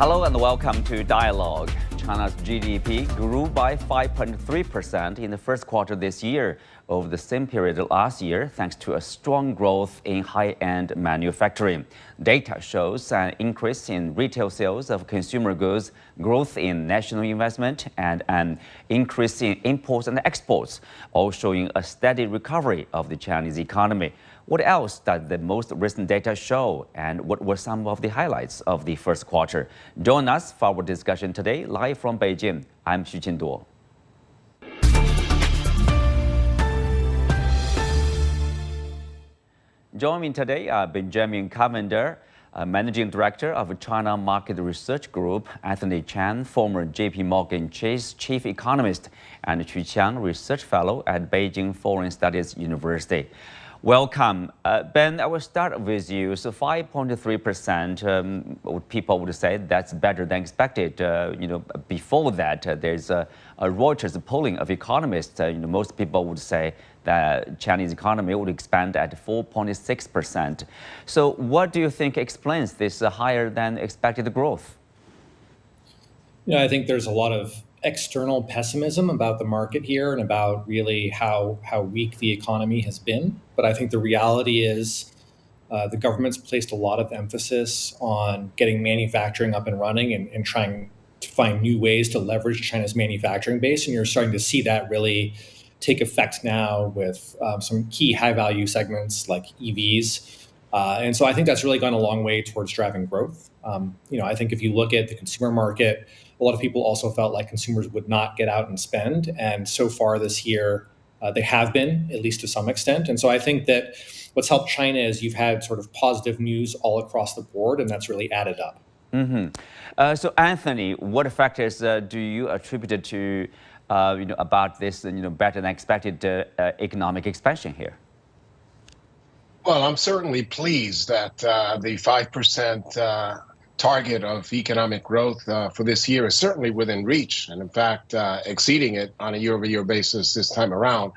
Hello and welcome to Dialogue. China's GDP grew by 5.3% in the first quarter this year over the same period last year, thanks to a strong growth in high-end manufacturing. Data shows an increase in retail sales of consumer goods, growth in national investment, and an increase in imports and exports, all showing a steady recovery of the Chinese economy. What else does the most recent data show, and what were some of the highlights of the first quarter? Join us for our discussion today, live from Beijing. I'm Qu Qiang. Joining me today are Benjamin Cavender, Managing Director of China Market Research Group, Anthony Chan, former JPMorgan Chase Chief Economist, and Qu Qiang, Research Fellow at Beijing Foreign Studies University. Welcome. Ben, I will start with you. So 5.3%, people would say that's better than expected. Before that, there's a Reuters polling of economists. Most people would say that Chinese economy would expand at 4.6%. So what do you think explains this higher than expected growth? I think there's a lot of external pessimism about the market here and about really how weak the economy has been. But I think the reality is the government's placed a lot of emphasis on getting manufacturing up and running and trying to find new ways to leverage China's manufacturing base. And you're starting to see that really take effect now with some key high-value segments like EVs. And so I think that's really gone a long way towards driving growth. I think if you look at the consumer market, a lot of people also felt like consumers would not get out and spend. And so far this year, they have been, at least to some extent. And so I think that what's helped China is you've had sort of positive news all across the board, and that's really added up. So Anthony, what factors do you attribute to, about this, better than expected economic expansion here? Well, I'm certainly pleased that the 5% target of economic growth for this year is certainly within reach, and in fact, exceeding it on a year-over-year basis this time around.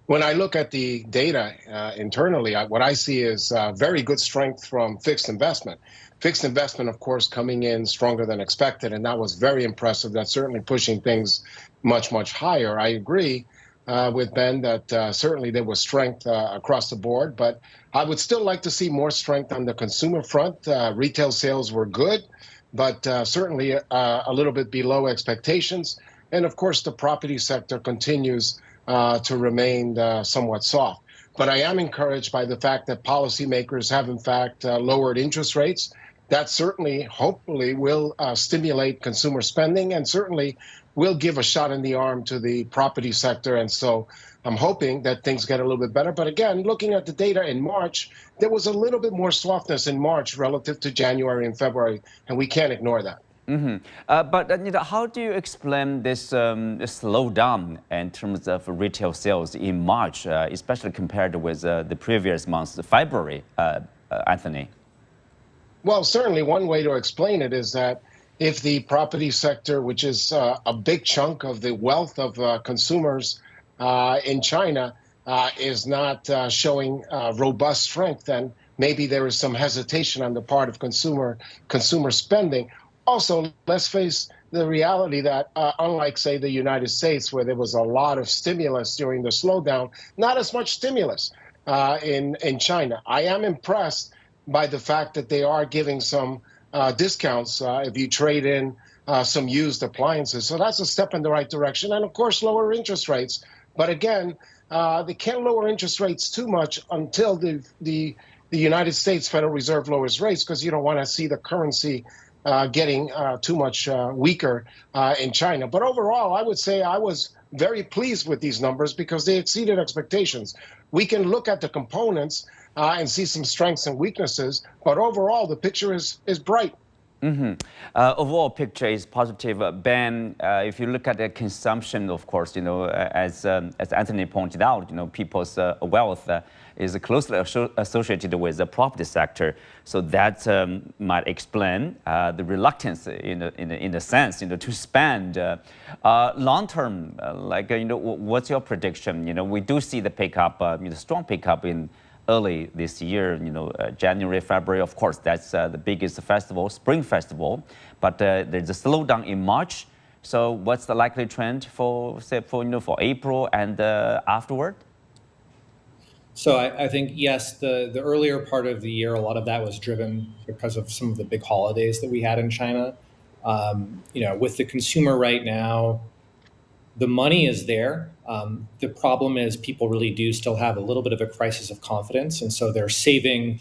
When I look at the data internally, what I see is very good strength from fixed investment. Fixed investment, of course, coming in stronger than expected, and that was very impressive. That's certainly pushing things much, much higher. I agree with Ben that certainly there was strength across the board, but I would still like to see more strength on the consumer front. Retail sales were good, but certainly a little bit below expectations. And of course, the property sector continues to remain somewhat soft. But I am encouraged by the fact that policymakers have, in fact, lowered interest rates. That certainly, hopefully, will stimulate consumer spending and certainly will give a shot in the arm to the property sector. And so I'm hoping that things get a little bit better. But again, looking at the data in March, there was a little bit more softness in March relative to January and February, and we can't ignore that. But how do you explain this slowdown in terms of retail sales in March, especially compared with the previous month, February, Anthony? Well, certainly one way to explain it is that if the property sector, which is a big chunk of the wealth of consumers in China, is not showing robust strength, then maybe there is some hesitation on the part of consumer spending. Also, let's face the reality that unlike, say, the United States, where there was a lot of stimulus during the slowdown, not as much stimulus in China. I am impressed by the fact that they are giving some discounts if you trade in some used appliances. So that's a step in the right direction. And of course, lower interest rates. But again, they can't lower interest rates too much until the United States Federal Reserve lowers rates, because you don't want to see the currency getting too much weaker in China. But overall, I would say I was very pleased with these numbers because they exceeded expectations. We can look at the components and see some strengths and weaknesses, but overall the picture is bright. Overall picture is positive. Ben, if you look at the consumption, of course, as Anthony pointed out, people's wealth is closely associated with the property sector. So that might explain the reluctance, in a sense, to spend. Long term, what's your prediction? We do see the pickup, strong pickup in early this year, January, February, of course, that's the biggest festival, Spring Festival. But there's a slowdown in March. So what's the likely trend for April and afterward? So I think, yes, the earlier part of the year, a lot of that was driven because of some of the big holidays that we had in China. With the consumer right now, the money is there. The problem is people really do still have a little bit of a crisis of confidence. And so they're saving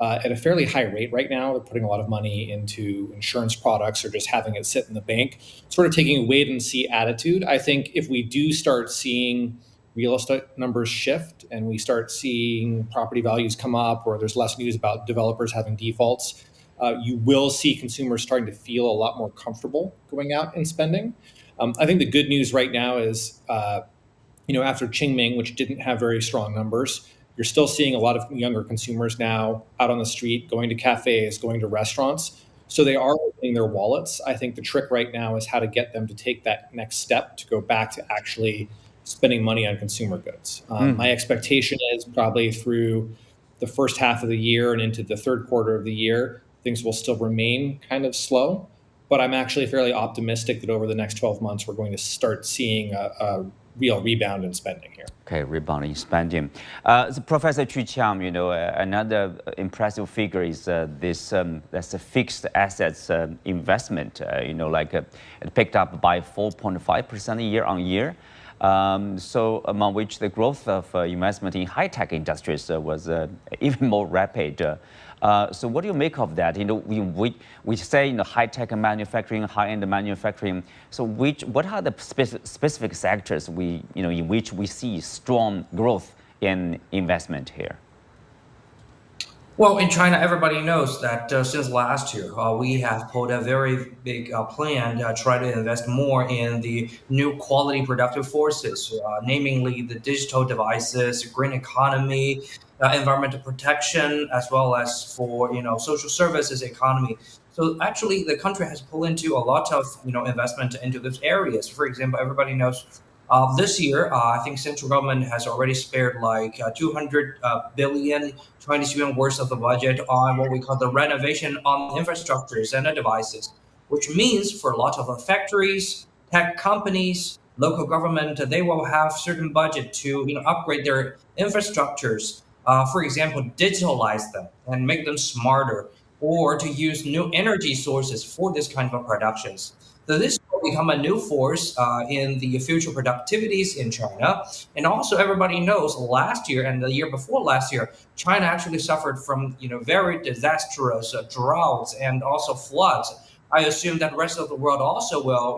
at a fairly high rate right now. They're putting a lot of money into insurance products or just having it sit in the bank, sort of taking a wait and see attitude. I think if we do start seeing real estate numbers shift and we start seeing property values come up, or there's less news about developers having defaults, you will see consumers starting to feel a lot more comfortable going out and spending. I think the good news right now is, after Qingming, which didn't have very strong numbers, you're still seeing a lot of younger consumers now out on the street, going to cafes, going to restaurants. So they are opening their wallets. I think the trick right now is how to get them to take that next step to go back to actually spending money on consumer goods. My expectation is probably through the first half of the year and into the third quarter of the year, things will still remain kind of slow. But I'm actually fairly optimistic that over the next 12 months, we're going to start seeing a real rebound in spending here. Okay, rebound in spending. Professor Qu Qiang, another impressive figure is that's a fixed assets investment. It picked up by 4.5% year on year. So among which the growth of investment in high-tech industries was even more rapid. So what do you make of that? We say high-tech manufacturing, high-end manufacturing. So what are the specific sectors in which we see strong growth in investment here? Well, in China, everybody knows that since last year, we have put a very big plan to try to invest more in the new quality productive forces, namely the digital devices, green economy, environmental protection, as well as for social services economy. So actually, the country has pulled into a lot of investment into those areas. For example, everybody knows. This year, I think central government has already spared like 200 billion Chinese yuan worth of the budget on what we call the renovation on infrastructures and the devices, which means for a lot of factories, tech companies, local government, they will have certain budget to upgrade their infrastructures. For example, digitalize them and make them smarter, or to use new energy sources for this kind of productions. So this will become a new force in the future productivities in China. And also everybody knows last year and the year before last year, China actually suffered from very disastrous droughts and also floods. I assume that the rest of the world also will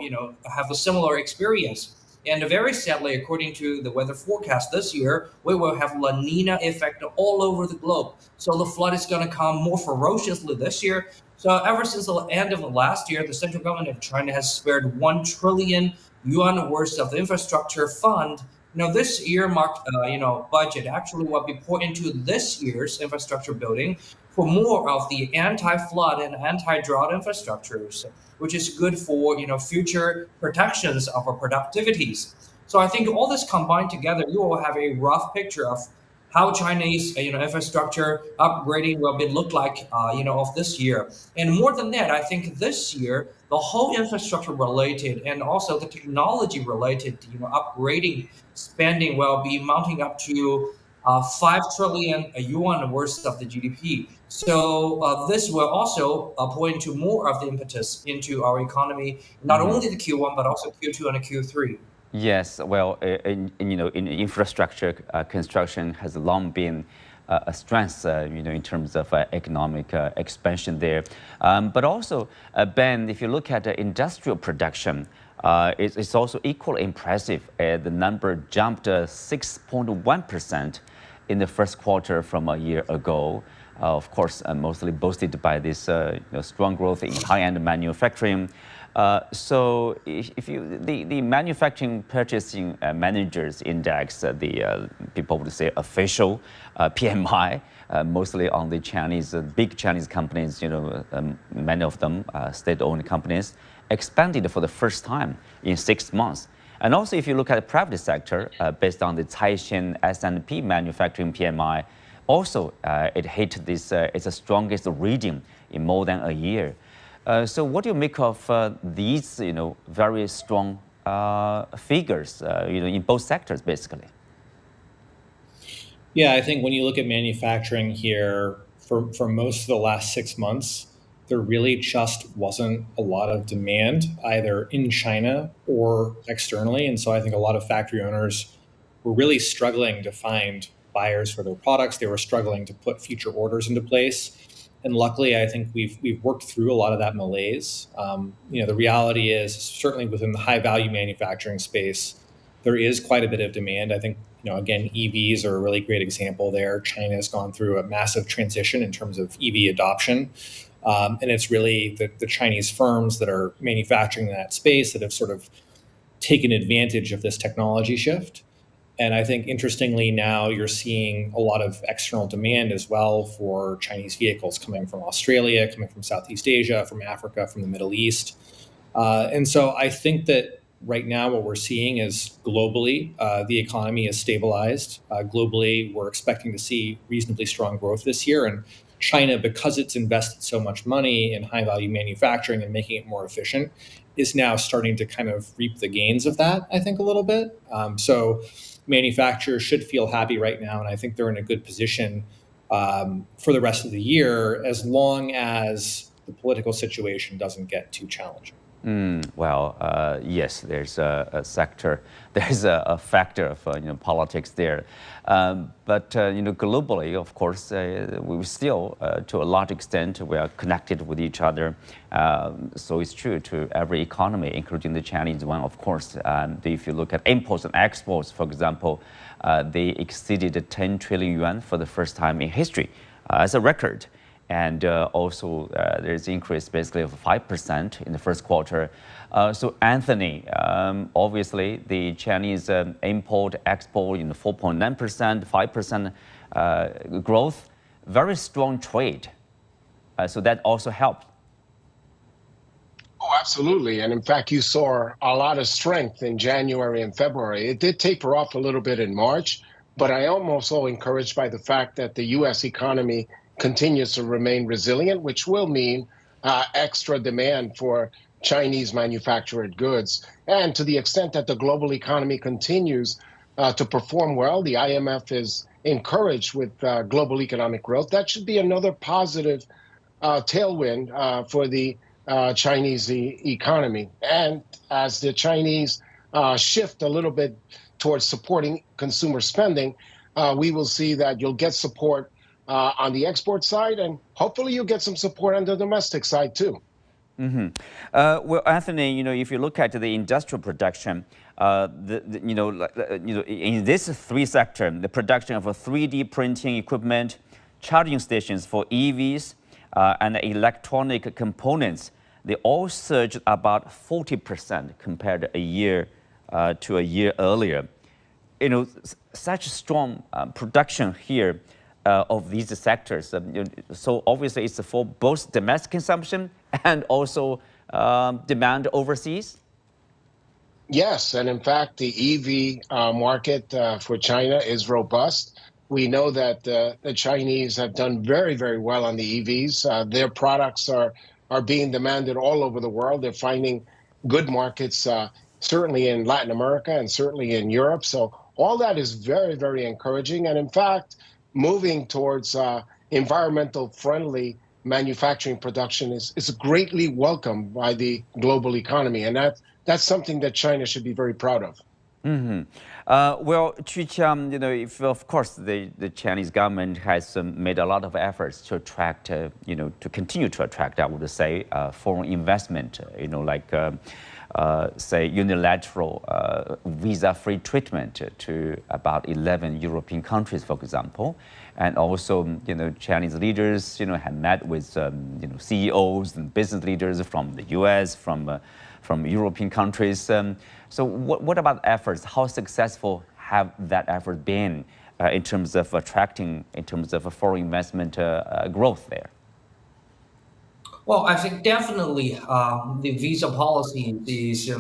have a similar experience. And very sadly, according to the weather forecast this year, we will have La Nina effect all over the globe. So the flood is going to come more ferociously this year. So ever since the end of last year, the central government of China has spared 1 trillion yuan worth of the infrastructure fund. This earmarked budget actually will be put into this year's infrastructure building for more of the anti-flood and anti-drought infrastructures, which is good for future protections of our productivities. So I think all this combined together, you will have a rough picture of how Chinese infrastructure upgrading will look like of this year. And more than that, I think this year the whole infrastructure related and also the technology related upgrading spending will be mounting up to 5 trillion yuan worth of the GDP. So this will also point to more of the impetus into our economy, not only the Q1 but also Q2 and Q3. Yes, well, in infrastructure construction has long been a strength, in terms of economic expansion there. But also, Ben, if you look at industrial production, it's also equally impressive. The number jumped 6.1% in the first quarter from a year ago. Of course, mostly boosted by this strong growth in high-end manufacturing. So the manufacturing purchasing managers index, the people would say official PMI, mostly on the big Chinese companies, many of them state-owned companies, expanded for the first time in 6 months. And also if you look at the private sector, based on the Caixin S&P manufacturing PMI, Also, it hit this its strongest reading in more than a year. So what do you make of these, very strong figures, in both sectors, basically? Yeah, I think when you look at manufacturing here, for most of the last 6 months, there really just wasn't a lot of demand either in China or externally. And so I think a lot of factory owners were really struggling to find buyers for their products. They were struggling to put future orders into place. And luckily, I think we've worked through a lot of that malaise. The reality is, certainly within the high value manufacturing space, there is quite a bit of demand. I think, again, EVs are a really great example there. China has gone through a massive transition in terms of EV adoption. And it's really the Chinese firms that are manufacturing in that space that have sort of taken advantage of this technology shift. And I think, interestingly, now you're seeing a lot of external demand as well for Chinese vehicles coming from Australia, coming from Southeast Asia, from Africa, from the Middle East. And so I think that right now what we're seeing is globally, the economy is stabilized. Globally, we're expecting to see reasonably strong growth this year. And China, because it's invested so much money in high value manufacturing and making it more efficient, is now starting to kind of reap the gains of that, I think, a little bit. So manufacturers should feel happy right now, and I think they're in a good position for the rest of the year, as long as the political situation doesn't get too challenging. Yes, there's a sector, there's a factor of politics there, but globally, of course, we still, to a large extent, we are connected with each other. So it's true to every economy, including the Chinese one, of course. And if you look at imports and exports, for example, they exceeded 10 trillion yuan for the first time in history as a record. And also there's increase basically of 5% in the first quarter. So Anthony, obviously the Chinese import, export 4.9%, 5% growth, very strong trade. So that also helped. Oh, absolutely. And in fact, you saw a lot of strength in January and February. It did taper off a little bit in March, but I am also encouraged by the fact that the U.S. economy continues to remain resilient, which will mean extra demand for Chinese manufactured goods. And to the extent that the global economy continues to perform well, the IMF is encouraged with global economic growth. That should be another positive tailwind for the Chinese economy. And as the Chinese shift a little bit towards supporting consumer spending, we will see that you'll get support on the export side, and hopefully you'll get some support on the domestic side too. Well, Anthony, if you look at the industrial production, in this three sector, the production of 3D printing equipment, charging stations for EVs, and electronic components, they all surged about 40% compared to a year earlier. Such strong production here of these sectors. So obviously it's for both domestic consumption and also demand overseas. Yes, and in fact, the EV market for China is robust. We know that the Chinese have done very, very well on the EVs. Their products are being demanded all over the world. They're finding good markets, certainly in Latin America and certainly in Europe. So all that is very, very encouraging. And in fact, moving towards environmental friendly manufacturing production is greatly welcomed by the global economy. And that's something that China should be very proud of. Well, Qu Qiang, if of course the Chinese government has made a lot of efforts to attract, to continue to attract, I would say, foreign investment, say unilateral visa-free treatment to about 11 European countries, for example. And also, Chinese leaders, have met with, CEOs and business leaders from the U.S., from European countries. So what about efforts? How successful have that effort been in terms of attracting, in terms of foreign investment growth there? Well, I think definitely the visa policy is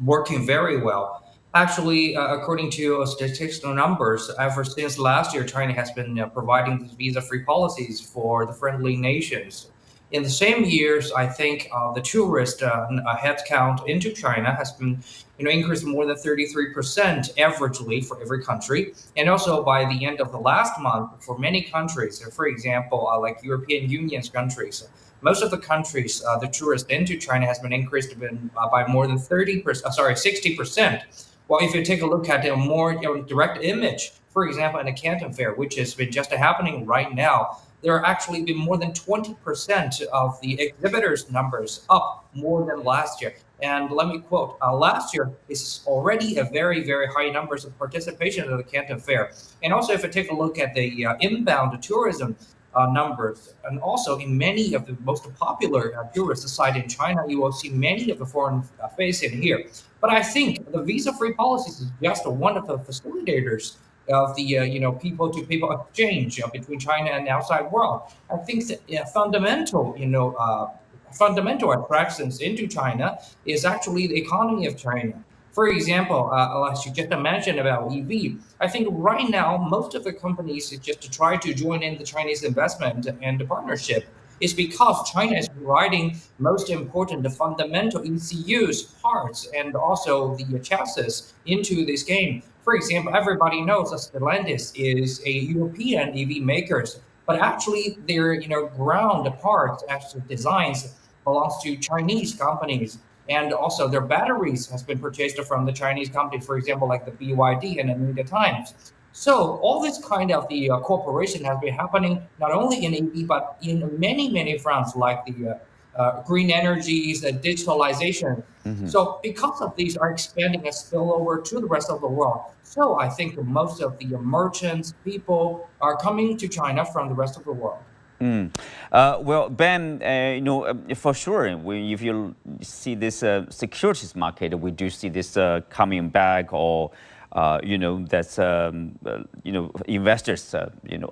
working very well. Actually, according to statistical numbers, ever since last year, China has been providing these visa-free policies for the friendly nations. In the same years, I think the tourist head count into China has been, increased more than 33% averagely for every country. And also by the end of the last month, for many countries, for example, like European Union's countries, most of the countries, the tourist into China has been increased by more than 30%, 60%. Well, if you take a look at a more direct image, for example, in the Canton Fair, which has been just happening right now, there are actually been more than 20% of the exhibitors' numbers up more than last year. And let me quote, last year is already a very, very high numbers of participation at the Canton Fair. And also, if you take a look at the inbound tourism numbers, and also in many of the most popular tourist sites in China, you will see many of the foreign face in here. But I think the visa-free policies is just one of the facilitators of the people-to-people exchange between China and the outside world. I think that fundamental attractions into China is actually the economy of China. For example, as you just mentioned about EV, I think right now most of the companies just to try to join in the Chinese investment and the partnership is because China is providing most important the fundamental ECUs, parts, and also the chassis into this game. For example, everybody knows that Stellantis is a European EV makers, but actually their ground parts, actual designs belongs to Chinese companies. And also their batteries has been purchased from the Chinese company, for example, like the BYD and the New York Times. So all this kind of the cooperation has been happening not only in EV but in many many fronts like the green energies and digitalization. So because of these are expanding and spill over to the rest of the world. So I think most of the merchants, people are coming to China from the rest of the world. Well, Ben, for sure, if you see this securities market, we do see this coming back, or that's investors,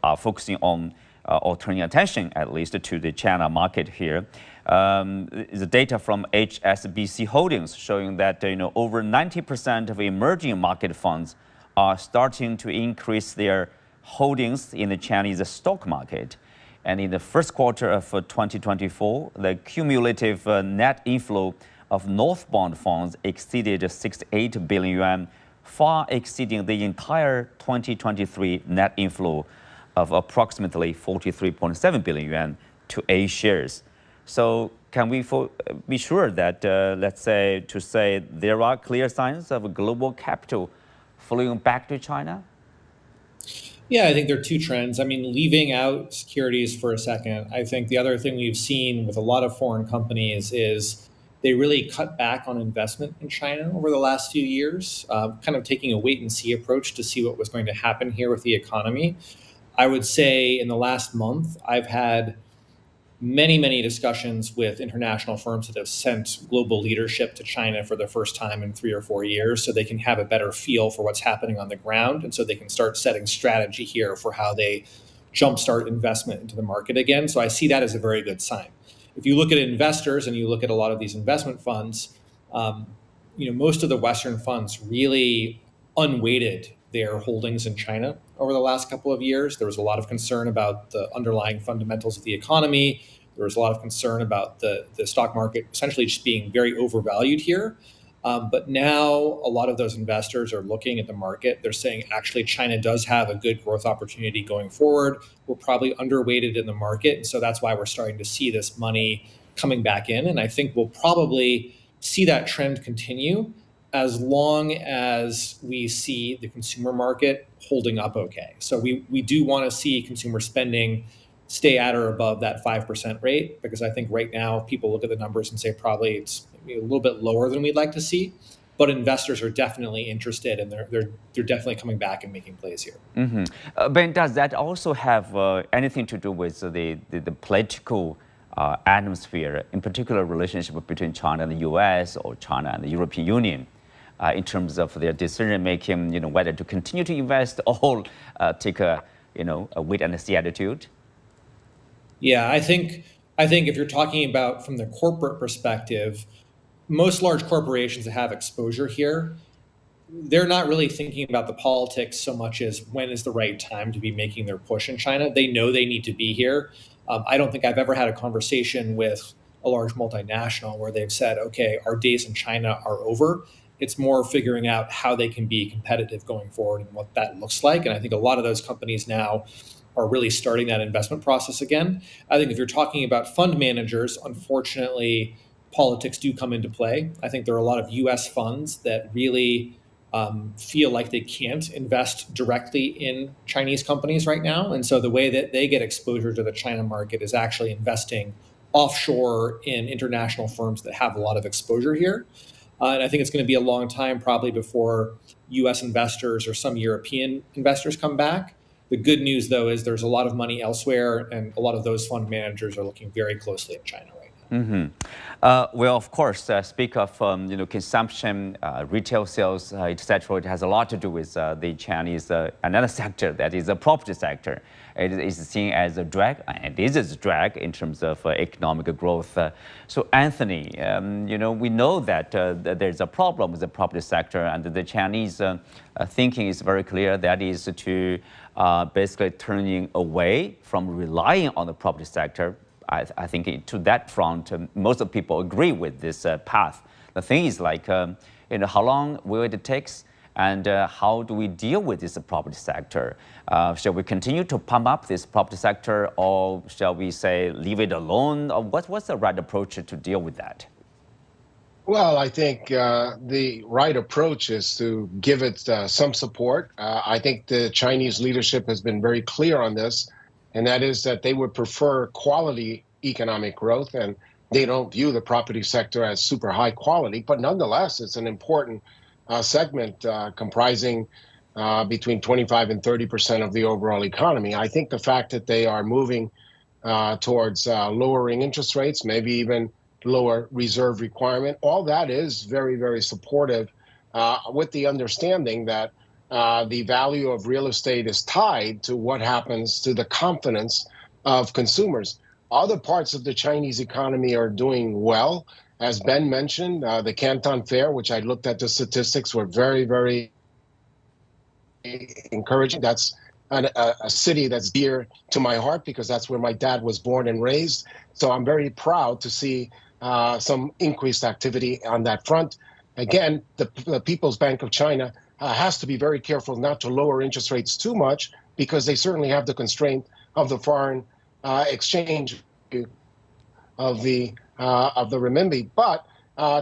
are focusing on or turning attention at least to the China market here. The data from HSBC Holdings showing that over 90% of emerging market funds are starting to increase their holdings in the Chinese stock market. And in the first quarter of 2024, the cumulative net inflow of northbound funds exceeded 68 billion yuan, far exceeding the entire 2023 net inflow of approximately 43.7 billion yuan to A shares. So can we be sure that, let's say, there are clear signs of global capital flowing back to China? Yeah, I think there are two trends. I mean, leaving out securities for a second, I think the other thing we've seen with a lot of foreign companies is they really cut back on investment in China over the last few years, kind of taking a wait and see approach to see what was going to happen here with the economy. I would say in the last month, I've had many discussions with international firms that have sent global leadership to China for the first time in 3 or 4 years so they can have a better feel for what's happening on the ground. And so they can start setting strategy here for how they jumpstart investment into the market again. So I see that as a very good sign. If you look at investors and you look at a lot of these investment funds, most of the Western funds really unweighted their holdings in China over the last couple of years. There was a lot of concern about the underlying fundamentals of the economy. There was a lot of concern about the stock market essentially just being very overvalued here. But now a lot of those investors are looking at the market. They're saying, actually, China does have a good growth opportunity going forward. We're probably underweighted in the market. And so that's why we're starting to see this money coming back in. And I think we'll probably see that trend continue as long as we see the consumer market holding up okay. So we do want to see consumer spending stay at or above that 5% rate, because I think right now people look at the numbers and say probably it's maybe a little bit lower than we'd like to see. But investors are definitely interested, and they're definitely coming back and making plays here. Ben, does that also have anything to do with the political atmosphere, in particular relationship between China and the U.S. or China and the European Union? In terms of their decision making, whether to continue to invest or take a wait and see attitude? Yeah, I think if you're talking about from the corporate perspective, most large corporations that have exposure here they're not really thinking about the politics so much as when is the right time to be making their push in China. They know they need to be here. I don't think I've ever had a conversation with a large multinational where they've said, okay, our days in China are over. It's more figuring out how they can be competitive going forward and what that looks like. And I think a lot of those companies now are really starting that investment process again. I think if you're talking about fund managers, unfortunately, politics do come into play. I think there are a lot of US funds that really feel like they can't invest directly in Chinese companies right now. And so the way that they get exposure to the China market is actually investing offshore in international firms that have a lot of exposure here. And I think it's going to be a long time probably before US investors or some European investors come back. The good news, though, is there's a lot of money elsewhere, and a lot of those fund managers are looking very closely at China right now. Well, of course, speak of consumption, retail sales, etc. It has a lot to do with the Chinese another sector, that is the property sector. It is seen as a drag, and it is a drag in terms of economic growth. So, Anthony, we know that there's a problem with the property sector, and the Chinese thinking is very clear. That is to basically turning away from relying on the property sector. I think to that front, most of people agree with this path. The thing is how long will it take, and how do we deal with this property sector? Shall we continue to pump up this property sector, or shall we say leave it alone? Or what's the right approach to deal with that? Well, I think the right approach is to give it some support. I think the Chinese leadership has been very clear on this, and that is that they would prefer quality economic growth, and they don't view the property sector as super high quality. But nonetheless, it's an important segment comprising between 25 and 30% of the overall economy. I think the fact that they are moving towards lowering interest rates, maybe even lower reserve requirement, all that is very, very supportive, with the understanding that the value of real estate is tied to what happens to the confidence of consumers. Other parts of the Chinese economy are doing well. As Ben mentioned, the Canton Fair, which I looked at the statistics, were very, very encouraging. That's a city that's dear to my heart because that's where my dad was born and raised. So I'm very proud to see some increased activity on that front. Again, the People's Bank of China has to be very careful not to lower interest rates too much because they certainly have the constraint of the foreign exchange of the renminbi. But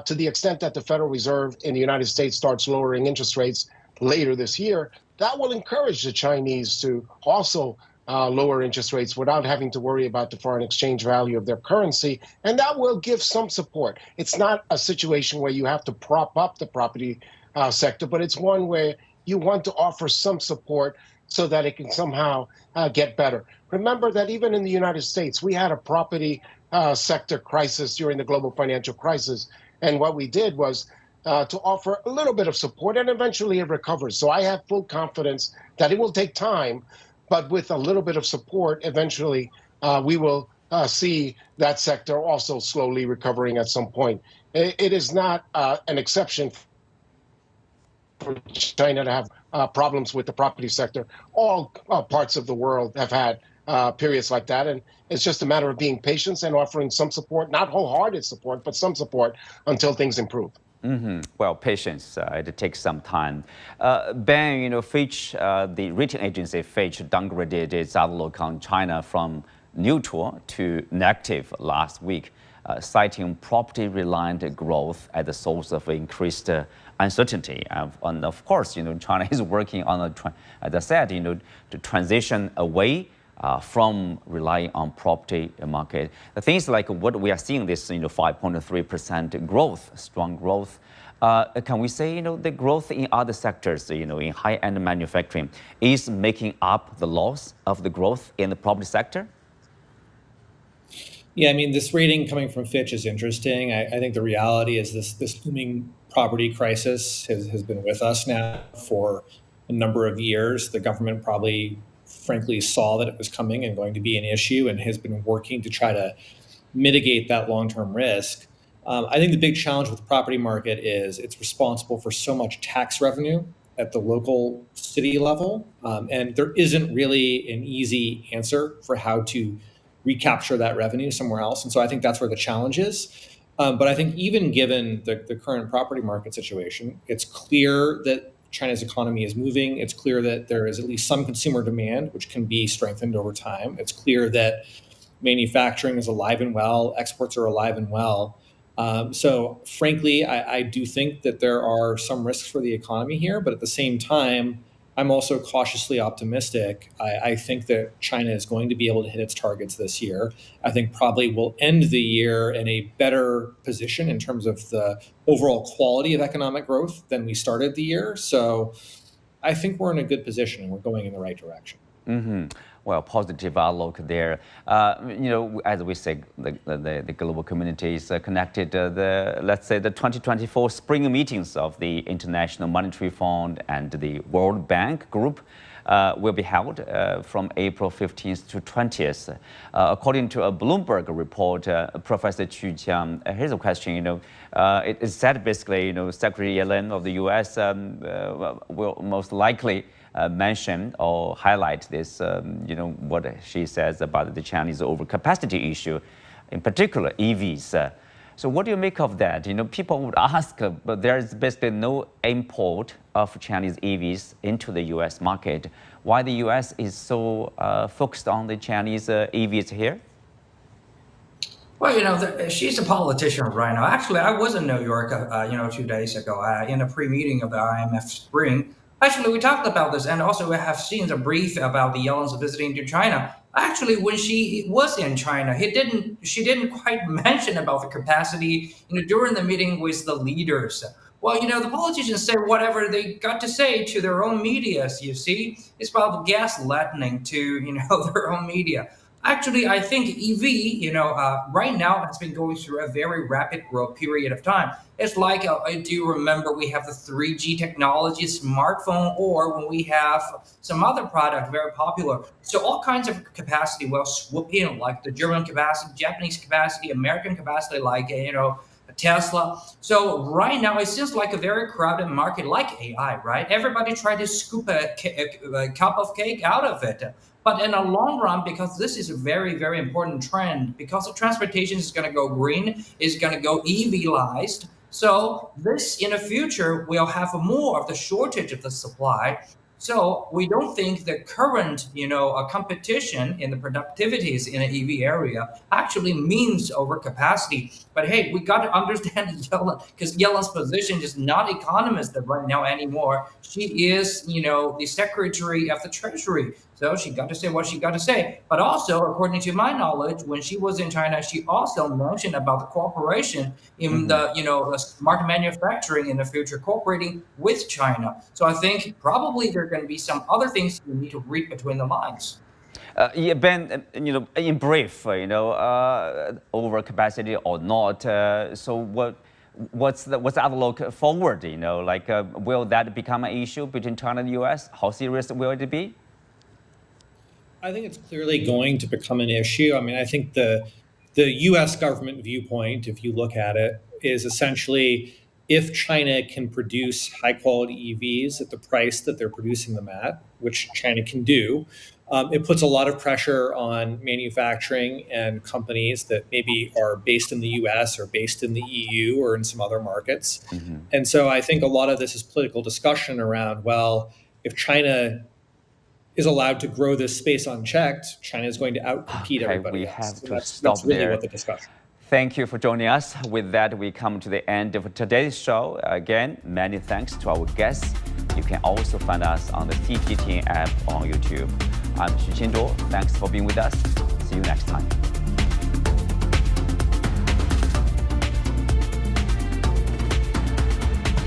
to the extent that the Federal Reserve in the United States starts lowering interest rates later this year, that will encourage the Chinese to also lower interest rates without having to worry about the foreign exchange value of their currency, and that will give some support. It's not a situation where you have to prop up the property sector, but it's one where you want to offer some support so that it can somehow get better. Remember that even in the United States, we had a property sector crisis during the global financial crisis, and what we did was to offer a little bit of support, and eventually it recovers. So I have full confidence that it will take time, but with a little bit of support, eventually we will see that sector also slowly recovering at some point. It is not an exception for China to have problems with the property sector. All parts of the world have had periods like that, and it's just a matter of being patient and offering some support, not wholehearted support, but some support until things improve. Well, patience, it takes some time. Ben, Fitch, the rating agency Fitch downgraded its outlook on China from neutral to negative last week, citing property-reliant growth as the source of increased uncertainty. And of course, China is working on, as I said, to transition away from relying on property market. The things like what we are seeing this 5.3% growth, strong growth. Can we say the growth in other sectors, in high-end manufacturing, is making up the loss of the growth in the property sector? Yeah, I mean, this rating coming from Fitch is interesting. I think the reality is this looming property crisis has been with us now for a number of years. The government probably frankly saw that it was coming and going to be an issue and has been working to try to mitigate that long-term risk. I think the big challenge with the property market is it's responsible for so much tax revenue at the local city level. And there isn't really an easy answer for how to recapture that revenue somewhere else. And so I think that's where the challenge is. But I think even given the current property market situation, it's clear that China's economy is moving. It's clear that there is at least some consumer demand, which can be strengthened over time. It's clear that manufacturing is alive and well, exports are alive and well. So frankly, I do think that there are some risks for the economy here, but at the same time, I'm also cautiously optimistic. I think that China is going to be able to hit its targets this year. I think probably will end the year in a better position in terms of the overall quality of economic growth than we started the year. So I think we're in a good position and we're going in the right direction. Mm-hmm. Well, positive outlook there. As we say, the global community is connected. Let's say the 2024 spring meetings of the International Monetary Fund and the World Bank Group will be held from April 15th to 20th. According to a Bloomberg report, Professor Qu Qiang, here's a question. It is said basically, Secretary Yellen of the U.S. Will most likely mention or highlight this, what she says about the Chinese overcapacity issue, in particular EVs. So what do you make of that? People would ask, but there is basically no import of Chinese EVs into the U.S. market. Why the U.S. is so focused on the Chinese EVs here? Well, she's a politician right now. Actually, I was in New York, 2 days ago in a pre-meeting of the IMF Spring. Actually, we talked about this, and also we have seen a brief about the Yellen's visiting to China. Actually, when she was in China, she didn't quite mention about the capacity, during the meeting with the leaders. Well, the politicians say whatever they got to say to their own media. You see, it's about gaslighting to their own media. Actually, I think EV, right now has been going through a very rapid growth period of time. It's like, do you remember we have the 3G technology smartphone, or when we have some other product very popular. So all kinds of capacity will swoop in, like the German capacity, Japanese capacity, American capacity, like, Tesla. So right now, it seems like a very crowded market, like AI, right? Everybody try to scoop a cup of cake out of it. But in the long run, because this is a very, very important trend, because the transportation is going to go green, is going to go EV-ized. So this, in the future, will have more of the shortage of the supply. So we don't think the current, competition in the productivities in the EV area actually means overcapacity. But hey, we got to understand Yellen, because Yellen's position is not economist right now anymore. She is, the Secretary of the Treasury. So she got to say what she got to say. But also, according to my knowledge, when she was in China, she also mentioned about the cooperation in the smart manufacturing in the future, cooperating with China. So I think probably there are going to be some other things you need to read between the lines. Yeah, Ben, in brief, overcapacity or not. So what's the outlook forward? Will that become an issue between China and the U.S.? How serious will it be? I think it's clearly going to become an issue. I mean, I think the U.S. government viewpoint, if you look at it, is essentially if China can produce high-quality EVs at the price that they're producing them at, which China can do, it puts a lot of pressure on manufacturing and companies that maybe are based in the U.S. or based in the EU or in some other markets. Mm-hmm. And so I think a lot of this is political discussion around, well, if China is allowed to grow this space unchecked, China is going to outcompete everybody else. We have to that's stop really there. What the discussion. Thank you for joining us. With that, we come to the end of today's show. Again, many thanks to our guests. You can also find us on the CGTN app on YouTube. I'm Qu Qiang. Thanks for being with us. See you next time.